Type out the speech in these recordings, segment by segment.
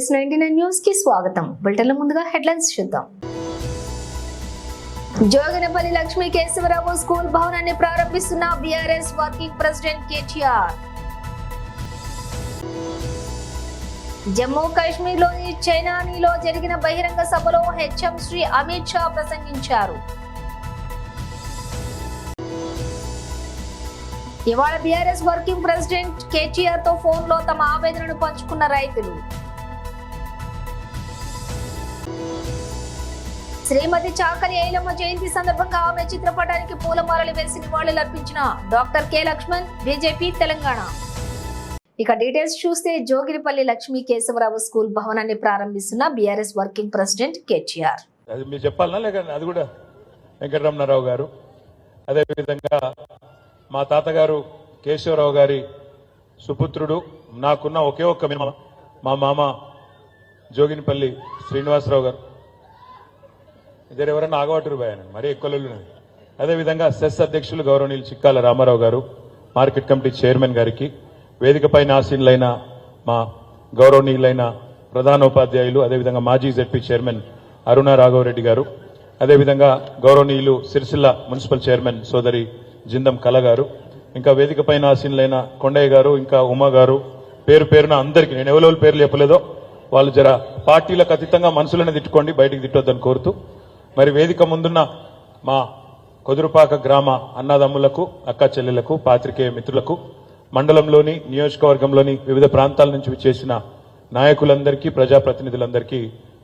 BS99 news కి స్వాగతం. బులెటిన్ల ముందుగా హెడ్లైన్స్ చూద్దాం. జోగినపల్లి లక్ష్మీ కేశవరావు స్కూల్ భవనాన్ని ప్రారంభిస్తున్న BRS working president KTR. Jammu కాశ్మీర్లోని చైనానీలో జరిగిన బహిరంగ సభలో HM శ్రీ అమిత్ షా ప్రసంగించారు. ఇవాళ BRS వర్కింగ్ ప్రెసిడెంట్ కేటీఆర్ తో ఫోన్ లో తమ ఆవేదనను పంచుకున్న రైతులు. శ్రీమతి చాకలి ఐలమ్మ జయంతి సందర్భంగా ఆమె చిత్రపటానికి పూలమాలలు వేసి నివాళులర్పించిన doctor K Lakshman, BJP Telangana. ఇక డీటెయిల్స్ చూస్తే జోగినిపల్లి లక్ష్మీ కేశవరావు స్కూల్ భవనాన్ని ప్రారంభిస్తున్న BRS వర్కింగ్ ప్రెసిడెంట్ కేటీఆర్. అది మీరు చెప్పాలనా లేక అది కూడా వెంకటరమణారావు గారు, అదేవిధంగా మా తాతగారు కేశవరావు గారి సుపుత్రుడు, నాకున్న ఒకే ఒక్క మా మామ జోగినిపల్లి శ్రీనివాసరావు గారు, ఇద్దరు ఎవరన్నా ఆగవాటూరు పోయాను మరీ ఎక్కువ. అదేవిధంగా సెస్ అధ్యక్షులు గౌరవనీయులు చిక్కాల రామారావు గారు, మార్కెట్ కమిటీ చైర్మన్ గారికి, వేదికపైన ఆసీనులైన మా గౌరవనీయులైన ప్రధానోపాధ్యాయులు, అదేవిధంగా మాజీ ZP చైర్మన్ అరుణ రాఘవరెడ్డి గారు, అదేవిధంగా గౌరవనీయులు సిరిసిల్ల మున్సిపల్ చైర్మన్ సోదరి జిందం కళ గారు, ఇంకా వేదికపైన ఆసీనులైన కొండయ్య గారు, ఇంకా ఉమా గారు, పేరు పేరున అందరికీ, నేను ఎవరెవరి పేర్లు చెప్పలేదో వాళ్ళు జర పార్టీలకు అతీతంగా మనసులను తిట్టుకోండి, బయటికి తిట్టొద్దని కోరుతూ, మరి వేదిక ముందున్న మా కొదురుపాక గ్రామ అన్నదమ్ములకు, అక్క చెల్లెలకు, పాత్రికేయ మిత్రులకు, మండలంలోని నియోజకవర్గంలోని వివిధ ప్రాంతాల నుంచి విచ్చేసిన నాయకులందరికీ, ప్రజాప్రతినిధులందరికీ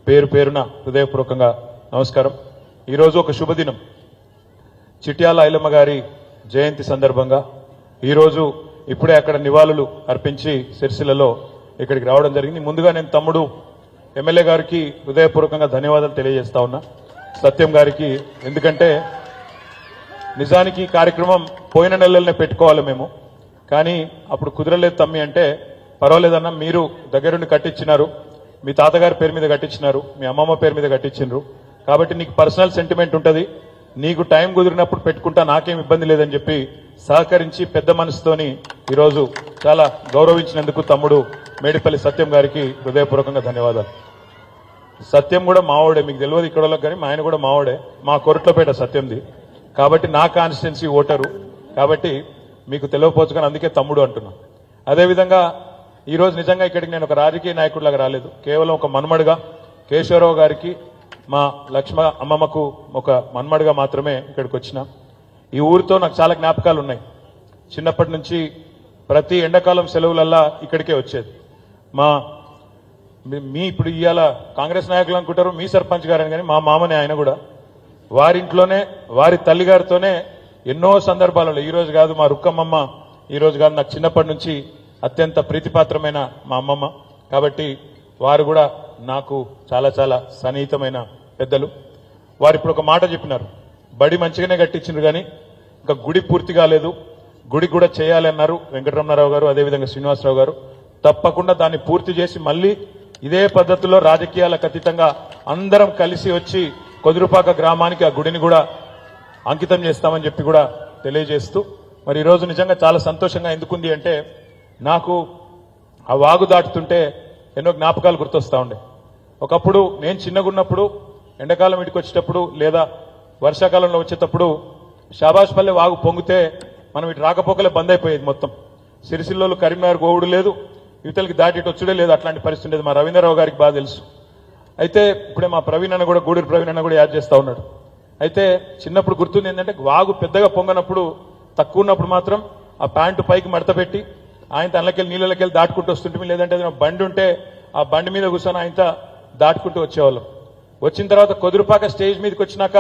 పేరు పేరున హృదయపూర్వకంగా నమస్కారం. ఈరోజు ఒక శుభదినం. చిట్యాల ఐలమ్మ గారి జయంతి సందర్భంగా ఈరోజు ఇప్పుడే అక్కడ నివాళులు అర్పించి సిరిసిల్లలో ఇక్కడికి రావడం జరిగింది. ముందుగా నేను తమ్ముడు ఎమ్మెల్యే గారికి హృదయపూర్వకంగా ధన్యవాదాలు తెలియజేస్తా ఉన్నా, సత్యం గారికి. ఎందుకంటే నిజానికి ఈ కార్యక్రమం పోయిన నెలలనే పెట్టుకోవాలి మేము, కానీ అప్పుడు కుదరలేదు తమ్మి అంటే, పర్వాలేదన్నా మీరు దగ్గరుండి కట్టించినారు, మీ తాతగారి పేరు మీద కట్టించినారు, మీ అమ్మమ్మ పేరు మీద కట్టించినారు, కాబట్టి నీకు పర్సనల్ సెంటిమెంట్ ఉంటుంది, నీకు టైం కుదిరినప్పుడు పెట్టుకుంటా, నాకేం ఇబ్బంది లేదని చెప్పి సహకరించి పెద్ద మనసుతోని ఈరోజు చాలా గౌరవించినందుకు తమ్ముడు మేడిపల్లి సత్యం గారికి హృదయపూర్వకంగా ధన్యవాదాలు. సత్యం కూడా మావాడే, మీకు తెలియదు ఇక్కడ వాళ్ళకి, కానీ మా ఆయన కూడా మావాడే, మా కొరట్లపేట సత్యంది, కాబట్టి నా కాన్స్టిట్యున్సీ ఓటరు, కాబట్టి మీకు తెలియకపోవచ్చు, కానీ అందుకే తమ్ముడు అంటున్నా. అదేవిధంగా ఈరోజు నిజంగా ఇక్కడికి నేను ఒక రాజకీయ నాయకుడిలాగా రాలేదు, కేవలం ఒక మన్మడుగా కేశవరావు గారికి, మా లక్ష్మ అమ్మమ్మకు ఒక మన్మడుగా మాత్రమే ఇక్కడికి వచ్చిన. ఈ ఊరితో నాకు చాలా జ్ఞాపకాలు ఉన్నాయి. చిన్నప్పటి నుంచి ప్రతి ఎండాకాలం సెలవులల్లా ఇక్కడికే వచ్చేది. మీ ఇప్పుడు ఇవాళ కాంగ్రెస్ నాయకులు అనుకుంటారు మీ సర్పంచ్ గారని, కానీ మా మామనే ఆయన కూడా, వారింట్లోనే వారి తల్లిగారితోనే ఎన్నో సందర్భాలలో, ఈ రోజు కాదు మా రుక్కమ్మమ్మ, ఈ రోజు కాదు, నాకు చిన్నప్పటి నుంచి అత్యంత ప్రీతిపాత్రమైన మా అమ్మమ్మ, కాబట్టి వారు కూడా నాకు చాలా చాలా సన్నిహితమైన పెద్దలు. వారు ఇప్పుడు ఒక మాట చెప్పినారు, బడి మంచిగానే కట్టించారు కానీ ఇంకా గుడి పూర్తి కాలేదు, గుడి కూడా చేయాలి అన్నారు వెంకటరమణారావు గారు, అదేవిధంగా శ్రీనివాసరావు గారు. తప్పకుండా దాన్ని పూర్తి చేసి మళ్ళీ ఇదే పద్ధతిలో రాజకీయాలకు అతీతంగా అందరం కలిసి వచ్చి కొదురుపాక గ్రామానికి ఆ గుడిని కూడా అంకితం చేస్తామని చెప్పి కూడా తెలియజేస్తూ, మరి ఈరోజు నిజంగా చాలా సంతోషంగా ఎందుకుంది అంటే, నాకు ఆ వాగు దాటుతుంటే ఎన్నో జ్ఞాపకాలు గుర్తొస్తా ఉండే. ఒకప్పుడు నేను చిన్నగున్నప్పుడు ఎండాకాలం ఇంటికి వచ్చేటప్పుడు లేదా వర్షాకాలంలో వచ్చేటప్పుడు షాబాష్పల్లె వాగు పొంగితే మనం ఇటు రాకపోకలే బంద్ అయిపోయేది మొత్తం. సిరిసిల్లోలు కరీంనగర్ గోవుడు లేదు, యువతలకి దాటి వచ్చుడే లేదు, అట్లాంటి పరిస్థితి ఉండేది. మా రవీంద్రరావు గారికి బాగా తెలుసు. అయితే ఇప్పుడే మా ప్రవీణ్ అన్న కూడా, గూడూరు ప్రవీణ్ అన్న కూడా యాడ్ చేస్తా ఉన్నాడు. అయితే చిన్నప్పుడు గుర్తుంది ఏంటంటే, వాగు పెద్దగా పొంగనప్పుడు, తక్కువ ఉన్నప్పుడు మాత్రం ఆ ప్యాంటు పైకి మడత పెట్టి ఆయన తనకెళ్ళి నీళ్ళకెళ్ళి దాటుకుంటూ వస్తుంటే, లేదంటే ఏదైనా బండి ఉంటే ఆ బండి మీద కూర్చొని ఆయన దాటుకుంటూ వచ్చేవాళ్ళం. వచ్చిన తర్వాత కొదురుపాక స్టేజ్ మీదకి వచ్చినాక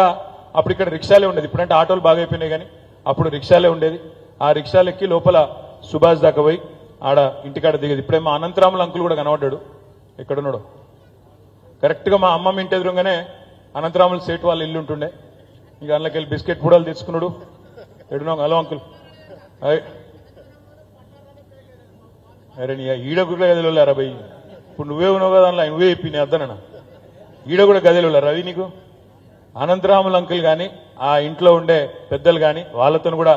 అప్పుడు ఇక్కడ రిక్షాలే ఉండేది, ఇప్పుడంటే ఆటోలు బాగా అయిపోయినాయి, కానీ అప్పుడు రిక్షాలే ఉండేది. ఆ రిక్షాలు ఎక్కి లోపల సుభాష్ దాకా పోయి ఆడ ఇంటికాడ దిగేది. ఇప్పుడే మా అనంతరాముల అంకుల్ కూడా కనబడ్డాడు, ఎక్కడున్నాడు, కరెక్ట్గా మా అమ్మమ్మ ఇంటి ఎదురుగానే అనంతరాముల సేటు వాళ్ళ ఇల్లు ఉంటుండే. ఇక అందులోకెళ్ళి బిస్కెట్ పూడలు తెచ్చుకున్నాడు. ఎడున్నాం, హలో అంకుల్, అరే నీ ఈడ కూడా గదిలో లేరా భయ్, ఇప్పుడు నువ్వే ఉన్నావు కదా, అందులో నువ్వే చెప్పి నీ అద్దనన్నా, ఈడ కూడా గదిలో రవి నీకు. అనంతరాముల అంకుల్ కానీ ఆ ఇంట్లో ఉండే పెద్దలు కానీ వాళ్ళతో కూడా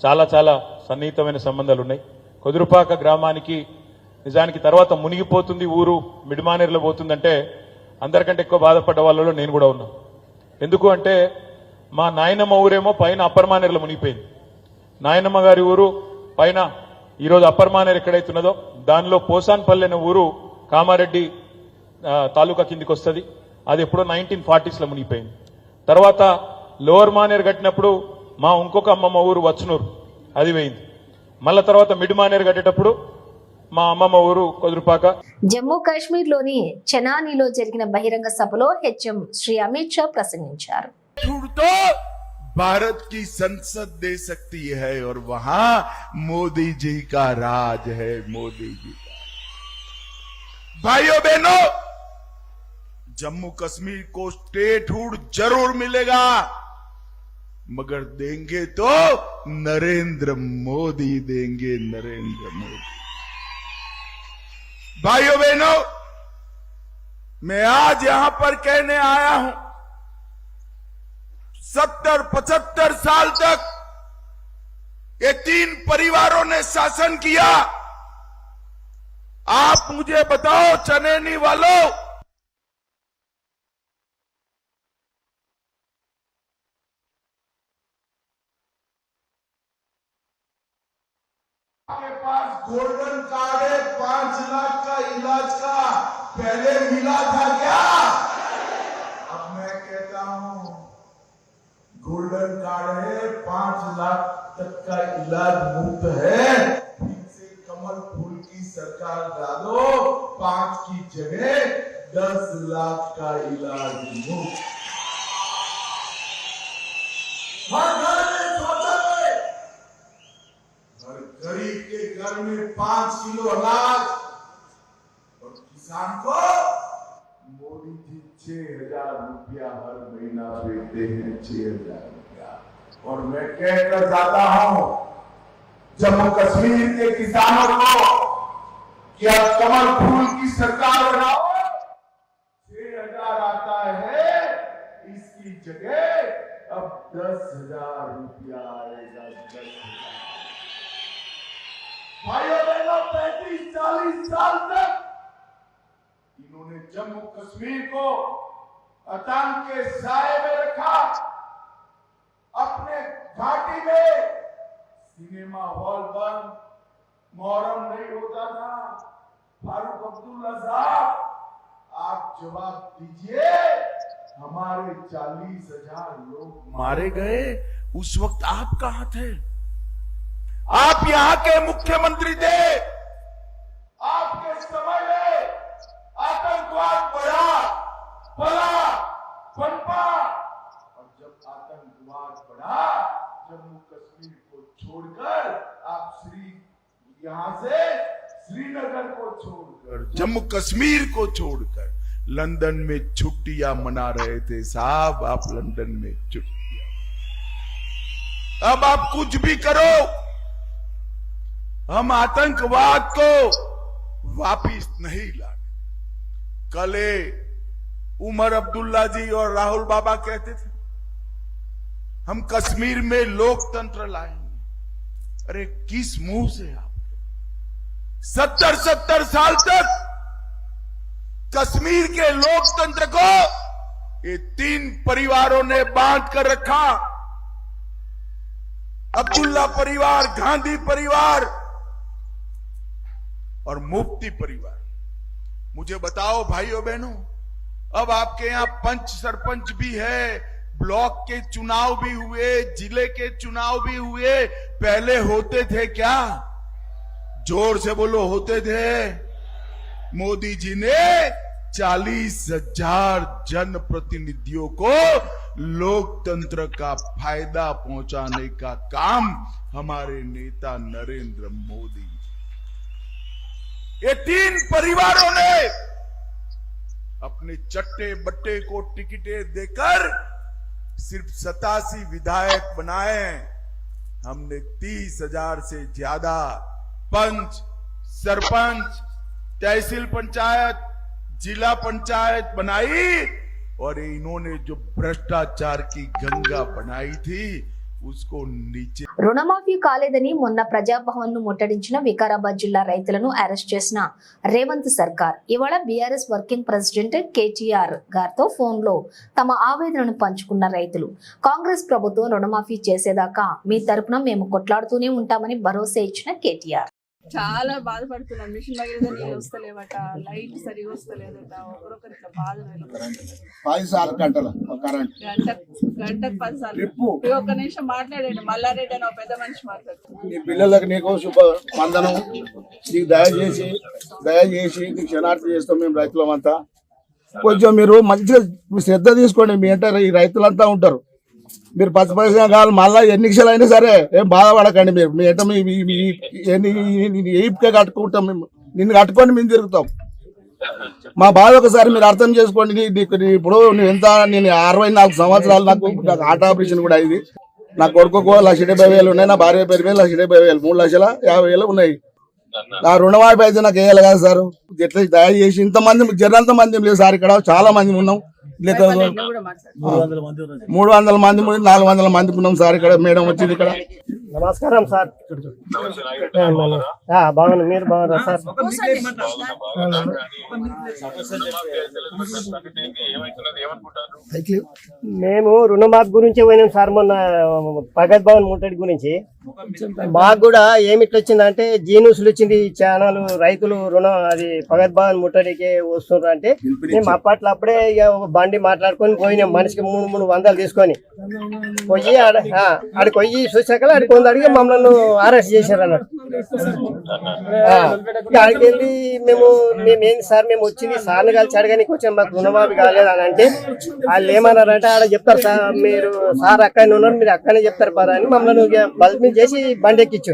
చాలా చాలా సన్నిహితమైన సంబంధాలు ఉన్నాయి. కొదురుపాక గ్రామానికి నిజానికి తర్వాత మునిగిపోతుంది ఊరు మిడిమానేరులో పోతుందంటే అందరికంటే ఎక్కువ బాధపడ్డ వాళ్ళలో నేను కూడా ఉన్నా. ఎందుకు అంటే మా నాయనమ్మ ఊరేమో పైన అప్పర్ మానేరులో మునిగిపోయింది. నాయనమ్మ గారి ఊరు పైన ఈరోజు అప్పర్ మానేరు ఎక్కడైతున్నదో దానిలో పోసాన్పల్లి అనే ఊరు కామారెడ్డి తాలూకా కిందికి వస్తుంది. అది ఎప్పుడో 1940s లో మునిగిపోయింది. తర్వాత లోవర్ మానేరు కట్టినప్పుడు మా ఇంకొక అమ్మమ్మ ఊరు వచ్చనూరు అది పోయింది. మళ్ళా తర్వాత మిడ్ మానేరు కట్టేటప్పుడు మా అమ్మమ్మ ఊరు కొదురుపాక. జమ్మూ కాశ్మీర్ లోని చెనానిలో జరిగిన బహిరంగ సభలో హెచ్ఎం శ్రీ అమిత్ షా ప్రసంగించారు. तो भारत की संसद दे सकती है और वहां मोदी जी का राज है, मोदी जी का। भाइयों बहनों, जम्मू कश्मीर को स्टेटहुड जरूर मिलेगा, मगर देंगे तो नरेंद्र मोदी देंगे, नरेंद्र मोदी। भाइयों बहनों, मैं आज यहां पर कहने आया हूं, 70-75 साल तक ये 3 परिवारों ने शासन किया। आप मुझे बताओ चनैनी वालों, आपके पास गोल्डन कार्ड है, 5 लाख का इलाज का पहले मिला था क्या? अब मैं कहता हूं गोल्डन कार्ड है, 5 लाख तक का इलाज मुफ्त है। फिर से कमल फूल की सरकार डालो, 5 की जगह 10 लाख का इलाज मुफ्त। हर घर में शौचालय, हर गरीब के घर में 5 किलो अनाज, और किसान को मोदी जी 6,000 रुपया हर महीना देते हैं, 6,000 रुपया। और मैं कहकर जाता हूं जम्मू कश्मीर के किसानों को कि अब कमल फूल की सरकार बनाओ, 6,000 आता है, इसकी जगह अब 10,000 रुपया आएगा, 10,000। भाइयों बहनों, 35-40 साल तक इन्होंने जम्मू कश्मीर को आतंक के साए में रखा। अपने घाटी में सिनेमा हॉल बंद, मोहर्रम नहीं होता था। फारूक अब्दुल्ला साहब, आप जवाब दीजिए, हमारे 40,000 लोग मारे गए, उस वक्त आप कहां थे? आप यहां के मुख्यमंत्री थे। आपके समय में आतंकवाद बढ़ा, फला, पनपा, और जब आतंकवाद बढ़ा, जम्मू कश्मीर को छोड़कर आप यहां से श्रीनगर को छोड़कर, जम्मू कश्मीर को छोड़कर लंदन में छुट्टियां मना रहे थे। साहब, आप लंदन में छुट्टियां, अब आप कुछ भी करो, हम आतंकवाद को वापिस नहीं लाने। कल उमर अब्दुल्ला जी और राहुल बाबा कहते थे हम कश्मीर में लोकतंत्र लाएंगे। अरे किस मुंह से आप? 70 साल तक कश्मीर के लोकतंत्र को ये 3 परिवारों ने बांध कर रखा। अब्दुल्ला परिवार, गांधी परिवार और मुफ्ती परिवार। मुझे बताओ भाइयों बहनों, अब आपके यहां पंच सरपंच भी है, ब्लॉक के चुनाव भी हुए, जिले के चुनाव भी हुए, पहले होते थे क्या? जोर से बोलो, होते थे? मोदी जी ने 40,000 जनप्रतिनिधियों को लोकतंत्र का फायदा पहुंचाने का काम हमारे नेता नरेंद्र मोदी, ये 3 परिवारों ने अपने चट्टे बट्टे को टिकटें देकर सिर्फ 87 विधायक बनाए। हमने 30,000 से ज्यादा पंच, सरपंच, तहसील पंचायत, जिला पंचायत बनाई, और इन्होंने जो भ्रष्टाचार की गंगा बनाई थी, उसको नीचे రుణమాఫీ కాలేదని మొన్న ప్రజాభవన్ ను ముట్టడించిన వికారాబాద్ జిల్లా రైతులను అరెస్ట్ చేసిన రేవంత్ సర్కార్ ఇవాళ బీఆర్ఎస్ వర్కింగ్ ప్రెసిడెంట్ కేటీఆర్ గారితో ఫోన్ లో తమ ఆవేదనను పంచుకున్న రైతులు కాంగ్రెస్ ప్రభుత్వం రుణమాఫీ చేసేదాకా మీ తరపున మేము కొట్లాడుతూనే ఉంటామని భరోసా ఇచ్చిన కేటీఆర్. చాలా బాధపడుతున్నాం. మిషన్ భగీరథ నీళ్ళు వస్తలేవట, లైట్ సరిగా వస్తలేదట, ఒకరొకరు ఇట్లా బాధ 10 సార్లు గంటల కరెంట్ గంటకు 10 సార్లు. ఒక్క నిమిషం మాట్లాడండి. మల్లారెడ్డి అని ఒక పెద్ద మనిషి మాట్లాడుతున్నారు. నీ పిల్లలకు నీకు శుభ వందనం. నీకు దయచేసి నీకు క్షణార్థి చేస్తాం మేము రైతులమంతా. కొంచెం మీరు మంచిగా శ్రద్ధ తీసుకోండి. మీ అంటే ఈ రైతులంతా ఉంటారు. మీరు 10 పైసలు కావాలి మళ్ళీ ఎన్ని నిమిషాలు అయినా సరే ఏం బాధపడకండి. మీరు మీ అంటే ఏపుకే కట్టుకుంటాం. మేము నిన్ను కట్టుకొని మేము తిరుగుతాం. మా బాధ ఒకసారి మీరు అర్థం చేసుకోండి. ఇప్పుడు నేను 64 సంవత్సరాలు నాకు హార్ట్ ఆపరేషన్ కూడా అయింది. నా కొడుకు 1,70,000 ఉన్నాయి. నా భార్య పేరు మీద 1,70,000 3,50,000 ఉన్నాయి. నా రుణమాఫీ అయితే నాకు వేయాలి కదా సార్. ఎట్లా దయచేసి ఇంతమంది జనంత మంది లేదు సార్. ఇక్కడ చాలా మంది ఉన్నాం. 300 మంది 400 మంది ఉన్నాం సార్. ఇక్కడ మేడం వచ్చింది. ఇక్కడ నమస్కారం సార్. బాగున్నా, మీరు బాగున్నారా సార్? మేము రుణమాఫీ గురించి పోయినాం సార్. మొన్న ప్రగతి భవన్ ముట్టడి గురించి మాకు కూడా ఏమిట్లు వచ్చిందంటే జీన్యూస్లు వచ్చింది. ఛానల్ రైతులు రుణం అది ప్రగతి భవన్ ముట్టడికి వస్తున్నారు అంటే మేము అప్పట్లో ఇక బండి మాట్లాడుకొని పోయినాం. మనిషికి 300 తీసుకొని పోయి ఆడికి పోయి చూసాక ఆడికి అడిగి మమ్మల్ని అరెస్ట్ చేశారు అన్నట్టు. ఆడికి వెళ్ళి మేమేంటి సార్ మేము వచ్చింది సార్ని కలిసి అడగానికి వచ్చాం, మాకు రుణమాఫీ కాలేదు అని అంటే వాళ్ళు ఏమన్నారంటే ఆడ చెప్తారు సార్, మీరు సార్ అక్కడనే ఉన్నారు, మీరు అక్కడనే చెప్తారు పదా అని మమ్మల్ని బల్బ్ మీద చేసి బండి ఎక్కించు.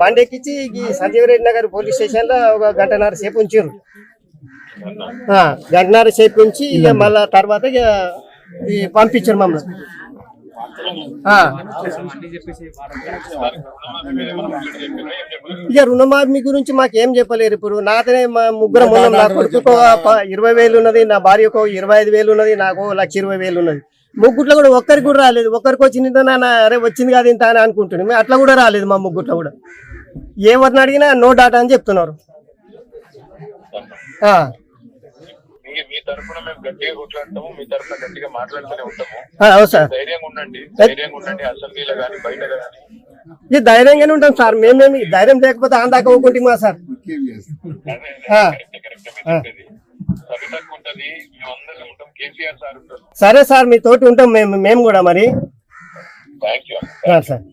బండి ఎక్కించి ఈ సంజీవరెడ్డి నగర్ పోలీస్ స్టేషన్ లో ఒక 1.5 గంట సేపు ఉంచారు. 1.5 గంట సేపు ఉంచి ఇక మళ్ళా తర్వాత ఇక పంపించారు మమ్మల్ని. ఇక రుణమాఫీ గురించి మాకేం చెప్పలేరు. ఇప్పుడు నాతోనే మా ముగ్గురం ఉన్నాం. నా కొడుకు 20,000 ఉన్నది, నా భార్యకు 25,000 ఉన్నది, నాకు 1,20,000 ఉన్నది. ముగ్గుట్లో కూడా ఒక్కరికి కూడా రాలేదు. ఒక్కరికి వచ్చింది నాన్న అరే వచ్చింది కాదు ఇంత అని అనుకుంటున్నాం. అట్లా కూడా రాలేదు మా ముగ్గుట్లో కూడా. ఎవరిని అడిగినా నో డాటా అని చెప్తున్నారు. మీ తరఫున మేము గట్టిగా కొట్లాడతాము, మీ తరఫున గట్టిగా మాట్లాడుతూనే ఉంటాము. అవును సార్, ధైర్యంగా ఉండండి. అసెంబ్లీలో కానీ బయట కానీ ఇది ధైర్యంగానే ఉంటాం సార్. మేమేమి ధైర్యం లేకపోతే ఆందాక ఊకుంటామా సార్? సరే సార్, మీ తోటి ఉంటాం మేము కూడా మరి. సార్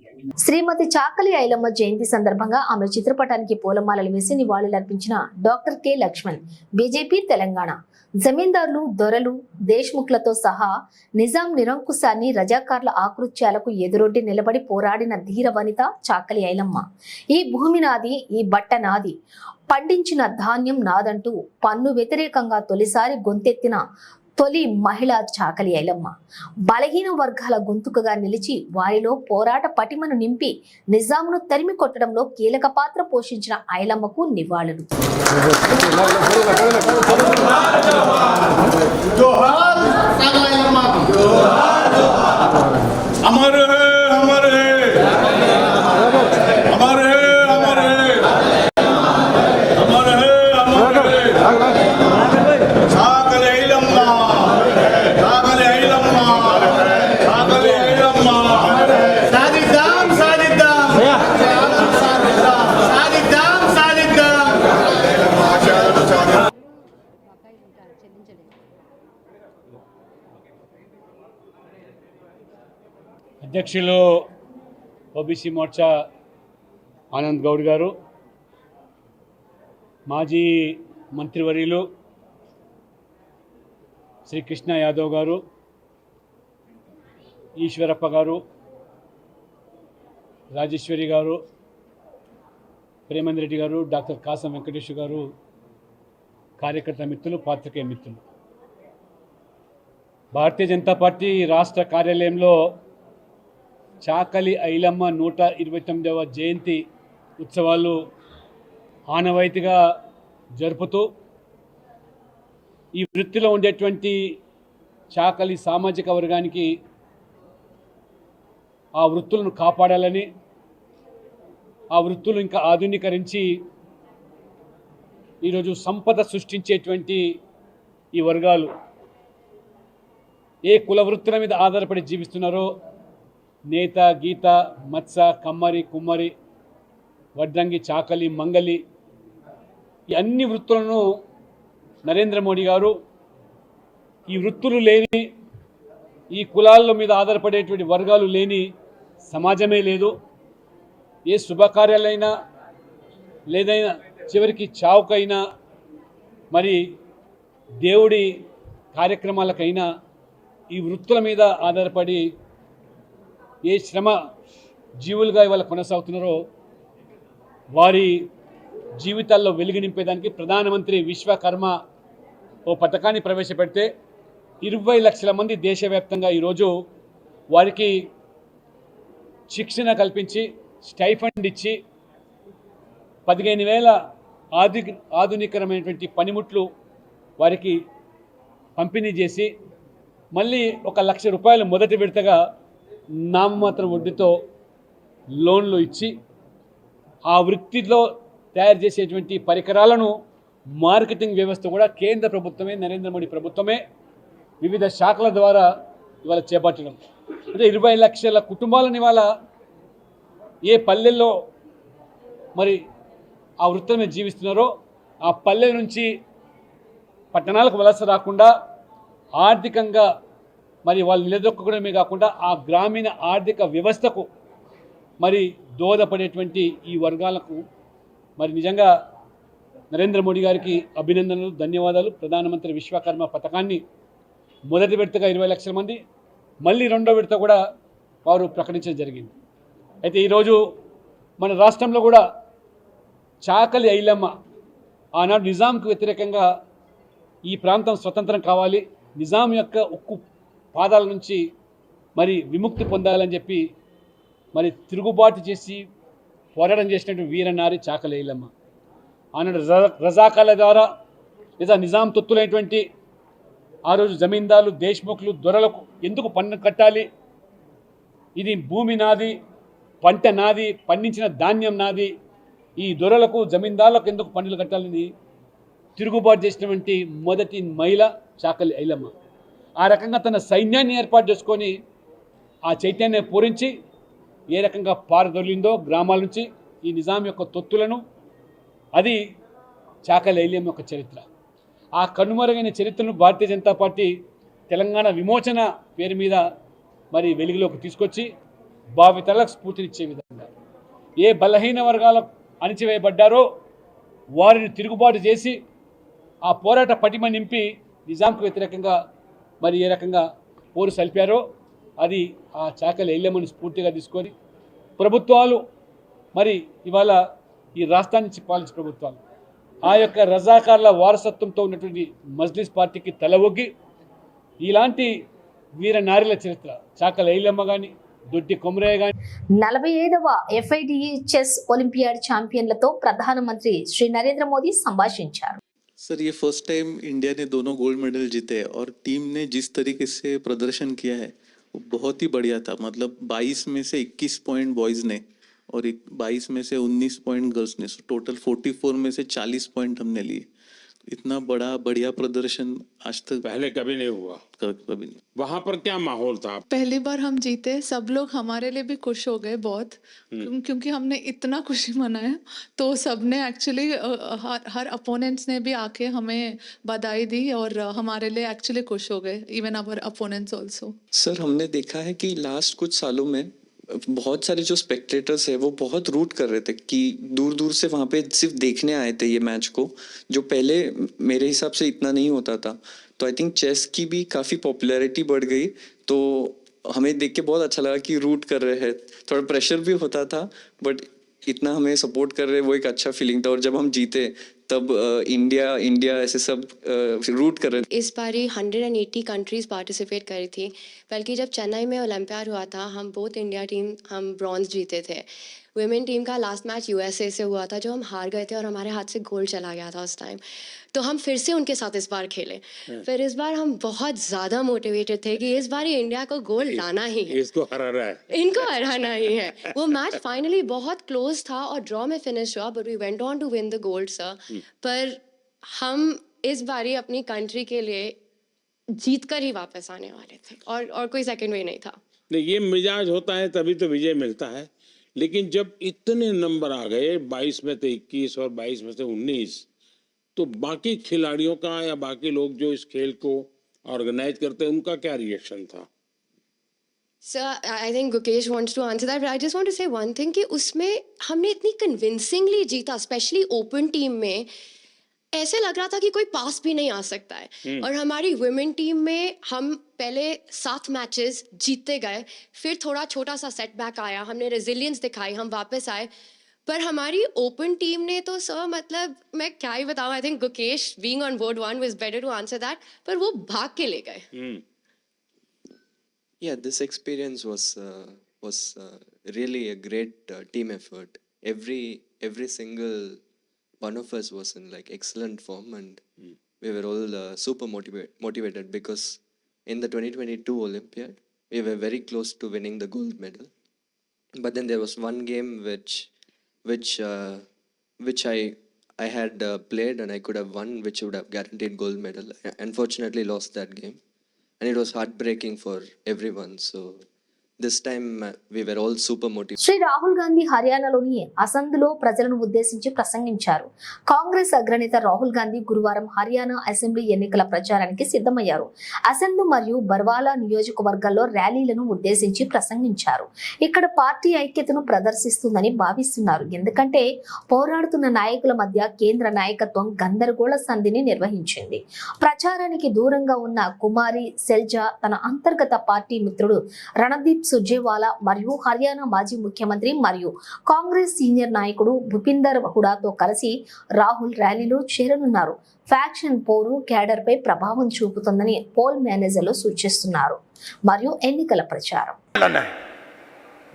శ్రీమతి చాకలి ఐలమ్మ జయంతి సందర్భంగా ఆమె చిత్రపటానికి పూలమాలలు వేసి నివాళులర్పించిన doctor K Lakshman BJP Telangana. జమీందారులు, దొరలు, దేశ్ముఖ్లతో సహా నిజాం నిరంకుశాన్ని, రజాకార్ల ఆకృత్యాలకు ఎదురొడ్డి నిలబడి పోరాడిన ధీర వనిత చాకలి ఐలమ్మ. ఈ భూమి నాది, ఈ బట్ట నాది, పండించిన ధాన్యం నాదంటూ పన్ను వ్యతిరేకంగా తొలిసారి గొంతెత్తిన తొలి మహిళ చాకలి ఐలమ్మ. బలహీన వర్గాల గొంతుకగా నిలిచి వారిలో పోరాట పటిమను నింపి నిజామును తరిమి కొట్టడంలో కీలక పాత్ర పోషించిన ఐలమ్మకు నివాళులు. అధ్యక్షులు ఓబీసీ మోర్చా ఆనంద్ గౌడ్ గారు, మాజీ మంత్రివర్యులు శ్రీ కృష్ణ యాదవ్ గారు, ఈశ్వరప్ప గారు, రాజేశ్వరి గారు, ప్రేమేంద్ర రెడ్డి గారు, డాక్టర్ కాసం వెంకటేశ్వర గారు, కార్యకర్త మిత్రులు, పాత్రికేయ మిత్రులు, భారతీయ జనతా పార్టీ రాష్ట్ర కార్యాలయంలో చాకలి ఐలమ్మ 129వ జయంతి ఉత్సవాలు ఆనవాయితీగా జరుపుతూ ఈ వృత్తిలో ఉండేటువంటి చాకలి సామాజిక వర్గానికి ఆ వృత్తులను కాపాడాలని, ఆ వృత్తులు ఇంకా ఆధునీకరించి ఈరోజు సంపద సృష్టించేటువంటి ఈ వర్గాలు ఏ కుల వృత్తుల మీద ఆధారపడి జీవిస్తున్నారో, నేత, గీత, మత్స, కమ్మరి, కుమ్మరి, వడ్రంగి, చాకలి, మంగలి, ఈ అన్ని వృత్తులను నరేంద్ర మోడీ గారు ఈ వృత్తులు లేని, ఈ కులాల మీద ఆధారపడేటువంటి వర్గాలు లేని సమాజమే లేదు. ఏ శుభకార్యాలైనా లేదైనా చివరికి చావుకైనా మరి దేవుడి కార్యక్రమాలకైనా ఈ వృత్తుల మీద ఆధారపడి ఏ శ్రమ జీవులుగా ఇవాళ కొనసాగుతున్నారో వారి జీవితాల్లో వెలుగు నింపేదానికి ప్రధానమంత్రి విశ్వకర్మ ఓ పథకాన్ని ప్రవేశపెడితే 20 లక్షల మంది దేశవ్యాప్తంగా ఈరోజు వారికి శిక్షణ కల్పించి స్టైఫండ్ ఇచ్చి 15,000 ఆధునికరమైనటువంటి పనిముట్లు వారికి పంపిణీ చేసి మళ్ళీ 1,00,000 రూపాయలు మొదటి విడతగా నామమాత్రం వడ్డీతో లోన్లు ఇచ్చి ఆ వృత్తిలో తయారు చేసేటువంటి పరికరాలను మార్కెటింగ్ వ్యవస్థ కూడా కేంద్ర ప్రభుత్వమే, నరేంద్ర మోడీ ప్రభుత్వమే వివిధ శాఖల ద్వారా ఇవాళ చేపట్టడం. అంటే 20 లక్షల కుటుంబాలను ఇవాళ ఏ పల్లెల్లో మరి ఆ వృత్తి మీద జీవిస్తున్నారో ఆ పల్లె నుంచి పట్టణాలకు వలస రాకుండా ఆర్థికంగా మరి వాళ్ళు నిలదొక్కడమే కాకుండా ఆ గ్రామీణ ఆర్థిక వ్యవస్థకు మరి దోహదపడేటువంటి ఈ వర్గాలకు మరి నిజంగా నరేంద్ర మోడీ గారికి అభినందనలు, ధన్యవాదాలు. ప్రధానమంత్రి విశ్వకర్మ పథకాన్ని మొదటి విడతగా 20 లక్షల మంది, మళ్ళీ రెండో విడత కూడా వారు ప్రకటించడం జరిగింది. అయితే ఈరోజు మన రాష్ట్రంలో కూడా చాకలి ఐలమ్మ ఆనాడు నిజాంకు వ్యతిరేకంగా ఈ ప్రాంతం స్వతంత్రం కావాలి, నిజాం యొక్క ఉక్కు పాదాల నుంచి మరి విముక్తి పొందాలని చెప్పి మరి తిరుగుబాటు చేసి పోరాటం చేసినటువంటి వీరనారి చాకలి ఐలమ్మ. ఆనాడు రజాకాల ద్వారా లేదా నిజాం తొత్తులైనటువంటి ఆ రోజు జమీందారులు, దేశ్ముఖులు, దొరలకు ఎందుకు పన్ను కట్టాలి, ఇది భూమి నాది, పంట నాది, పండించిన ధాన్యం నాది, ఈ దొరలకు జమీందారులకు ఎందుకు పన్నులు కట్టాలని తిరుగుబాటు చేసినటువంటి మొదటి మహిళ చాకలి ఐలమ్మ. ఆ రకంగా తన సైన్యాన్ని ఏర్పాటు చేసుకొని ఆ చైతన్యాన్ని పూరించి ఏ రకంగా పారదొలిందో గ్రామాల నుంచి ఈ నిజాం యొక్క తొత్తులను, అది చాకలి ఐలమ్మ యొక్క చరిత్ర. ఆ కనుమరుగైన చరిత్రను భారతీయ జనతా పార్టీ తెలంగాణ విమోచన పేరు మీద మరి వెలుగులోకి తీసుకొచ్చి భావితరాలకు స్ఫూర్తినిచ్చే విధంగా ఏ బలహీన వర్గాల అణిచివేయబడ్డారో వారిని తిరుగుబాటు చేసి ఆ పోరాట పటిమ నింపి నిజాంకు వ్యతిరేకంగా మరి ఏ రకంగా పోరు సల్పారో అది ఆ చాకలి ఐలమ్మని స్ఫూర్తిగా తీసుకొని ప్రభుత్వాలు మరి ఇవాళ ఈ రాష్ట్రాన్ని పాలించే ప్రభుత్వాలు ఆ యొక్క రజాకార్ల వారసత్వంతో ఉన్నటువంటి మజ్లిస్ పార్టీకి తల ఒగ్గి ఇలాంటి వీర నారీల చరిత్ర చాకలి ఐలమ్మ కానీ, దొడ్డి కొమరయ్య కానీ 45వ FIDE చెస్ ఒలింపియాడ్ ఛాంపియన్లతో ప్రధానమంత్రి శ్రీ నరేంద్ర మోదీ సంభాషించారు. सर, ये फर्स्ट टाइम इंडिया ने दोनों गोल्ड मेडल जीते और टीम ने जिस तरीके से प्रदर्शन किया है वो बहुत ही बढ़िया था. मतलब 22 में से 21 पॉइंट बॉयज ने और 22 में से 19 पॉइंट गर्ल्स ने, टोटल 44 में से 40 पॉइंट हमने लिए. इतना बढ़िया प्रदर्शन आज तक पहले कभी नहीं हुआ. कभी नहीं. वहां पर क्या माहौल था? पहली बार हम जीते, सब लोग हमारे लिए भी खुश हो गए बहुत, क्योंकि हमने इतना खुशी मनाया. तो सबने एक्चुअली हर अपोनेंट्स ने भी आके हमें बधाई दी और हमारे लिए एक्चुअली खुश हो गए, even our opponents also. Sir, हमने देखा है कि लास्ट कुछ सालों में बहुत सारे जो स्पेक्टेटर्स है वो बहुत रूट कर रहे थे कि दूर दूर से वहाँ पे सिर्फ देखने आए थे ये मैच को, जो पहले मेरे हिसाब से इतना नहीं होता था. तो आई थिंक चेस की भी काफ़ी पॉपुलैरिटी बढ़ गई. तो हमें देख के बहुत अच्छा लगा कि रूट कर रहे हैं. थोड़ा प्रेशर भी होता था बट इतना हमें सपोर्ट कर रहे, वो एक अच्छा फीलिंग था. और जब हम जीते तब इंडिया ऐसे सब रूट कर रहे थे. इस बार 180 कंट्रीज पार्टिसिपेट करी थी, बल्कि जब चेन्नई में ओलंपियाड हुआ था हम बोथ इंडिया टीम हम ब्रॉन्ज जीते थे. वुमेन टीम का लास्ट मैच यूएसए से हुआ था, जो हम हार गए थे और हमारे हाथ से गोल चला गया था उस टाइम। तो हम फिर से उनके साथ इस बार खेले। फिर इस बार हम बहुत ज़्यादा मोटिवेटेड थे कि इस बार इंडिया को गोल लाना ही है, इसको हराना है, इनको हराना ही है। वो मैच फाइनली बहुत क्लोज था और ड्रॉ में फिनिश हुआ, but we went on to win the gold sir. पर हम इस बारी अपनी कंट्री के लिए जीत कर ही वापस आने वाले थे, और कोई सेकंड वे नहीं था। नहीं, ये मिजाज होता है तभी तो विजय मिलता है। लेकिन जब इतने नंबर आ गए, 22 में से 21 और 22 में से 19, तो बाकी खिलाड़ियों का या बाकी लोग जो इस खेल को ऑर्गेनाइज करते हैं, उनका क्या रिएक्शन था? Sir, I think Gukesh wants to answer that, but I just want to say one thing कि उसमें हमने इतनी कन्विंसिंगली जीता, स्पेशली ओपन टीम में ऐसे लग रहा था कि कोई पास भी नहीं आ सकता है। और हमारी वुमेन टीम में हम पहले 7 मैचेस जीतते गए, फिर थोड़ा छोटा सा सेटबैक आया, हमने रेजिलियंस दिखाई, हम वापस आए। पर हमारी ओपन टीम ने तो सर, मतलब मैं क्या ही बताऊं, I think Gukesh being on board 1 was better to answer that, पर वो भाग के ले गए। Yeah, this experience was really a great team effort. Every single one of us was in like excellent form, and we were all super motivated because in the 2022 Olympiad we were very close to winning the gold medal, but then there was one game which I had played and I could have won, which would have guaranteed gold medal. I unfortunately lost that game, and it was heartbreaking for everyone. So this time we were all super motivated. Shri Rahul Gandhi హర్యానాలోని అసంద్లో ప్రజలను ఉద్దేశించి ప్రసంగించారు. కాంగ్రెస్ అగ్రనేత రాహుల్ గాంధీ గురువారం Haryana assembly ఎన్నికల ప్రచారానికి సిద్ధమయ్యారు. అసంద్ మరియు బర్వాలా నియోజకవర్గాల్లో ర్యాలీలను ఉద్దేశించి ప్రసంగించారు. ఇక్కడ పార్టీ ఐక్యతను ప్రదర్శిస్తుందని భావిస్తున్నారు. ఎందుకంటే పోరాడుతున్న నాయకుల మధ్య కేంద్ర నాయకత్వం గందరగోళ సంధిని నిర్వహించింది. ప్రచారానికి దూరంగా ఉన్న కుమారి సెల్జా తన అంతర్గత పార్టీ మిత్రుడు రణదీప్ సుర్జేవాలా మరియు హర్యానా మాజీ ముఖ్యమంత్రి మరియు కాంగ్రెస్ సీనియర్ నాయకుడు భూపిందర్ హుడాతో కలిసి రాహుల్ ర్యాలీలో చేరనున్నారు. ఫ్యాక్షన్ పోరు క్యాడర్ పై ప్రభావం చూపుతుందని పోల్ మేనేజర్లు సూచిస్తున్నారు. మరియు ఎన్నికల ప్రచారం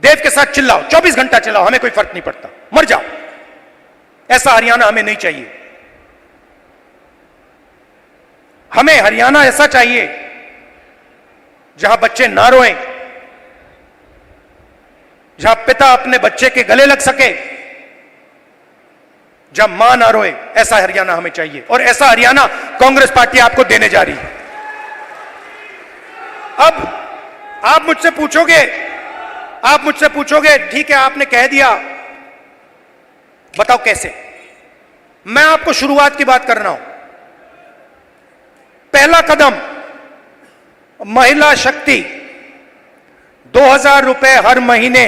देव के साथ चिल्लाओ, 24 घंटा चिल्लाओ, हमें कोई फर्क नहीं पड़ता, मर जाओ। ऐसा हरियाणा हमें नहीं चाहिए। हमें हरियाणा ऐसा चाहिए जहां बच्चे ना रोएं, जहां पिता अपने बच्चे के गले लग सके, जहां मां ना रोए। ऐसा हरियाणा हमें चाहिए, और ऐसा हरियाणा कांग्रेस पार्टी आपको देने जा रही है। अब आप मुझसे पूछोगे ठीक है, आपने कह दिया, बताओ कैसे। मैं आपको शुरुआत की बात कर रहा हूं। पहला कदम महिला शक्ति, 2000 रुपए हर महीने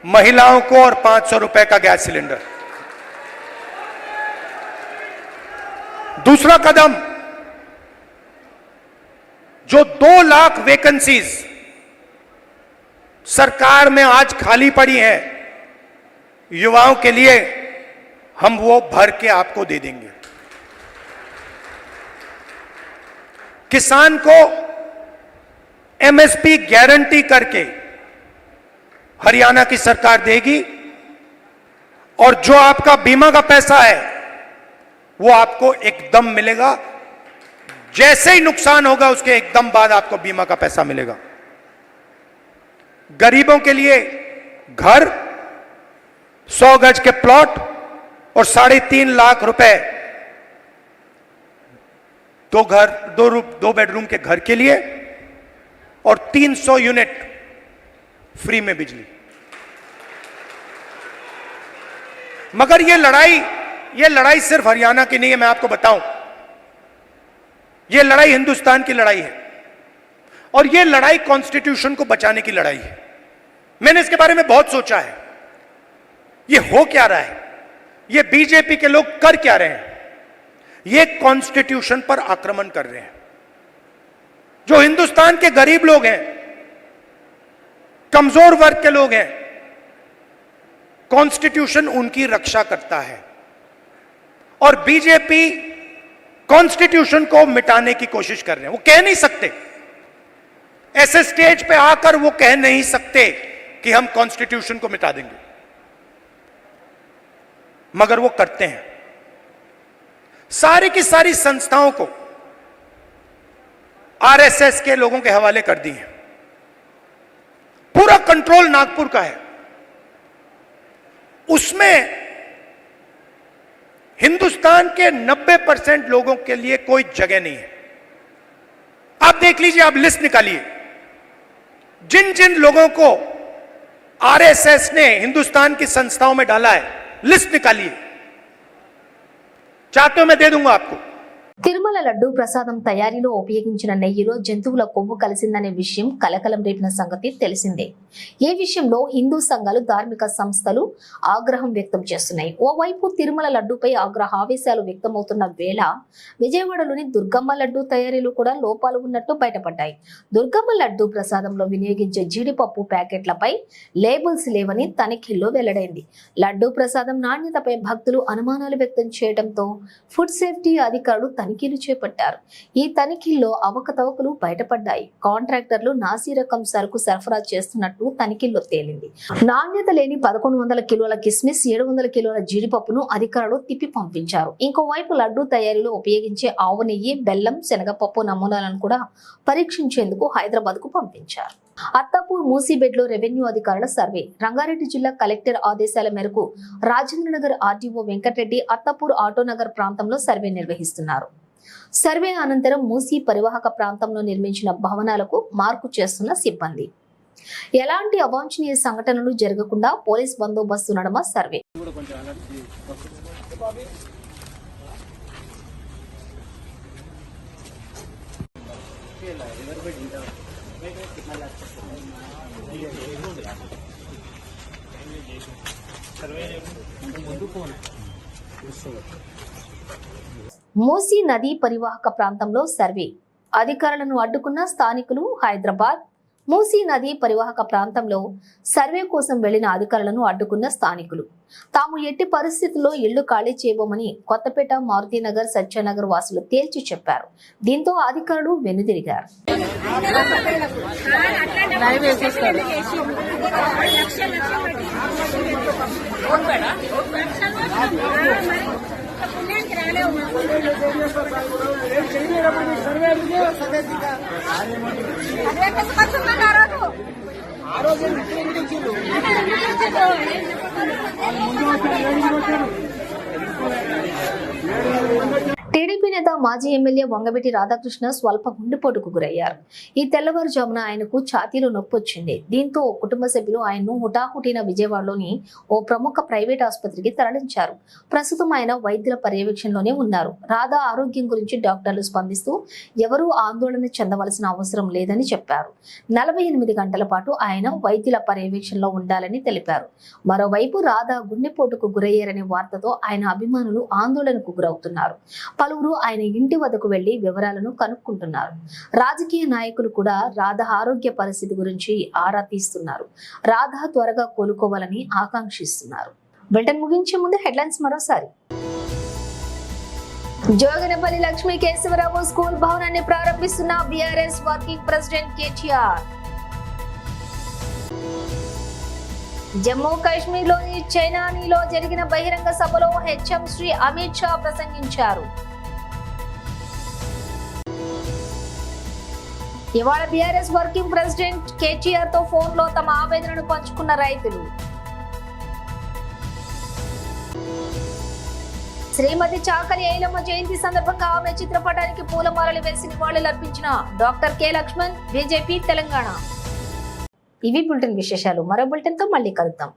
महिलाओं को और 500 रुपए का गैस सिलेंडर। दूसरा कदम, जो 2 लाख वैकेंसीज सरकार में आज खाली पड़ी हैं युवाओं के लिए, हम वो भर के आपको दे देंगे। किसान को एमएसपी गारंटी करके हरियाणा की सरकार देगी, और जो आपका बीमा का पैसा है वो आपको एकदम मिलेगा। जैसे ही नुकसान होगा उसके एकदम बाद आपको बीमा का पैसा मिलेगा। गरीबों के लिए घर, 100 गज के प्लॉट और 3.5 लाख रुपए 2 बेडरूम के घर के लिए, और 300 यूनिट फ्री में बिजली। मगर ये लड़ाई सिर्फ हरियाणा की नहीं है, मैं आपको बताऊं, ये लड़ाई हिंदुस्तान की लड़ाई है, और ये लड़ाई कॉन्स्टिट्यूशन को बचाने की लड़ाई है। मैंने इसके बारे में बहुत सोचा है, ये हो क्या रहा है, ये बीजेपी के लोग कर क्या रहे हैं। ये कॉन्स्टिट्यूशन पर आक्रमण कर रहे हैं। जो हिंदुस्तान के गरीब लोग हैं, कमजोर वर्ग के लोग हैं, कॉन्स्टिट्यूशन उनकी रक्षा करता है, और बीजेपी कॉन्स्टिट्यूशन को मिटाने की कोशिश कर रहे हैं। वो कह नहीं सकते, ऐसे स्टेज पे आकर वो कह नहीं सकते कि हम कॉन्स्टिट्यूशन को मिटा देंगे। मगर वो करते हैं। सारी की सारी संस्थाओं को आरएसएस के लोगों के हवाले कर दी है। पूरा कंट्रोल नागपुर का है। उसमें हिंदुस्तान के 90% लोगों के लिए कोई जगह नहीं है। आप देख लीजिए, आप लिस्ट निकालिए, जिन जिन लोगों को आरएसएस ने हिंदुस्तान की संस्थाओं में डाला है, लिस्ट निकालिए। चाहते हो मैं दे दूंगा आपको। తిరుమల లడ్డూ ప్రసాదం తయారీలో ఉపయోగించిన నెయ్యిలో జంతువుల కొవ్వు కలిసిందనే విషయం కలకలం రేపిన సంగతి తెలిసిందే. ఈ విషయంలో హిందూ సంఘాలు, ధార్మిక సంస్థలు ఆగ్రహం వ్యక్తం చేస్తున్నాయి. ఓవైపు తిరుమల లడ్డూపై ఆగ్రహావేశాలు వ్యక్తమవుతున్న వేళ విజయవాడలోని దుర్గమ్మ లడ్డూ తయారీలో కూడా లోపాలు ఉన్నట్టు బయటపడ్డాయి. దుర్గమ్మ లడ్డూ ప్రసాదంలో వినియోగించే జీడిపప్పు ప్యాకెట్లపై లేబుల్స్ లేవని తనిఖీల్లో వెల్లడైంది. లడ్డూ ప్రసాదం నాణ్యతపై భక్తులు అనుమానాలు వ్యక్తం చేయడంతో ఫుడ్ సేఫ్టీ అధికారులు తనిఖీలు చేపట్టారు. ఈ తనిఖీల్లో అవకతవకలు బయటపడ్డాయి. కాంట్రాక్టర్లు నాసీ రకం సరుకు సరఫరా చేస్తున్నట్టు తనిఖీల్లో తేలింది. నాణ్యత లేని 1100 కిలోల కిస్మిస్, 700 కిలోల జీడిపప్పును అధికారులు తిప్పి పంపించారు. ఇంకోవైపు లడ్డూ తయారీలో ఉపయోగించే ఆవు నెయ్యి, బెల్లం, శనగపప్పు నమూనాలను కూడా పరీక్షించేందుకు హైదరాబాద్ కు పంపించారు. అత్తాపూర్ మూసీబెడ్ లో రెవెన్యూ అధికారుల సర్వే. రంగారెడ్డి జిల్లా కలెక్టర్ ఆదేశాల మేరకు రాజేంద్రనగర్ ఆర్డీఓ వెంకటరెడ్డి అత్తాపూర్ ఆటోనగర్ ప్రాంతంలో సర్వే నిర్వహిస్తున్నారు. సర్వే అనంతరం మూసీ పరివాహక ప్రాంతంలో నిర్మించిన భవనాలకు మార్కు చేస్తున్న సిబ్బంది. ఎలాంటి అవాంఛనీయ సంఘటనలు జరగకుండా పోలీస్ బందోబస్తు నడుమ సర్వే. మూసీ నదీ పరివాహక ప్రాంతంలో సర్వే. అధికారులను అడ్డుకున్న స్థానికులు. హైదరాబాద్ మూసీ నదీ పరివాహక ప్రాంతంలో సర్వే కోసం వెళ్లిన అధికారులను అడ్డుకున్న స్థానికులు. తాము ఎట్టి పరిస్థితుల్లో ఇళ్లు ఖాళీ చేయబోమని కొత్తపేట, మారుతినగర్, సత్యనగర్ వాసులు తేల్చి చెప్పారు. దీంతో అధికారులు వెనుదిరిగారు. టీడీపీ నేత మాజీ ఎమ్మెల్యే వంగవీటి రాధాకృష్ణ స్వల్ప గుండెపోటుకు గురయ్యారు. ఈ తెల్లవారుజామున ఆయనకు ఛాతీలో నొప్పి వచ్చింది. దీంతో కుటుంబ సభ్యులు ఆయన్ను హుటాహుటిన విజయవాడలోని ఓ ప్రముఖ ప్రైవేట్ ఆసుపత్రికి తరలించారు. ప్రస్తుతం ఆయన వైద్యుల పర్యవేక్షణలోనే ఉన్నారు. రాధా ఆరోగ్యం గురించి డాక్టర్లు స్పందిస్తూ ఎవరూ ఆందోళన చెందవలసిన అవసరం లేదని చెప్పారు. 48 గంటల పాటు ఆయన వైద్యుల పర్యవేక్షణలో ఉండాలని తెలిపారు. మరోవైపు రాధా గుండెపోటుకు గురయ్యారనే వార్తతో ఆయన అభిమానులు ఆందోళనకు గురవుతున్నారు. పలువురు ఆయన ఇంటి వద్దకు వెళ్లి వివరాలను కనుక్కుంటున్నారు. రాజకీయ నాయకులు కూడా రాధ ఆరోగ్య పరిస్థితి గురించి ఆరా తీస్తున్నారు. రాధ త్వరగా కోలుకోవాలని ఆకాంక్షిస్తున్నారు. బులెటిన్ ముగించే ముందు హెడ్లైన్స్ మరోసారి. జోగినపల్లి లక్ష్మీ కేశవరావు స్కూల్ భవనాన్ని ప్రారంభిస్తున్న BRS working president KTR. Jammu Kashmir లోని చైనానీలో జరిగిన బహిరంగ సభలో హెచ్ఎం శ్రీ అమిత్ షా ప్రసంగించారు. ఇవాళ బీఆర్ఎస్ వర్కింగ్ ప్రెసిడెంట్ కేటీఆర్ తో ఫోన్ లో తమ ఆవేదనను పంచుకున్న రైతులు. శ్రీమతి చాకలి ఐలమ్మ జయంతి సందర్భంగా ఆమె చిత్రపటానికి పూలమాలలు వేసి నివాళులర్పించిన doctor K Lakshman, BJP Telangana. ఇవి బులెటిన్ విశేషాలు. మరో బులెటిన్ తో మళ్ళీ కలుద్దాం.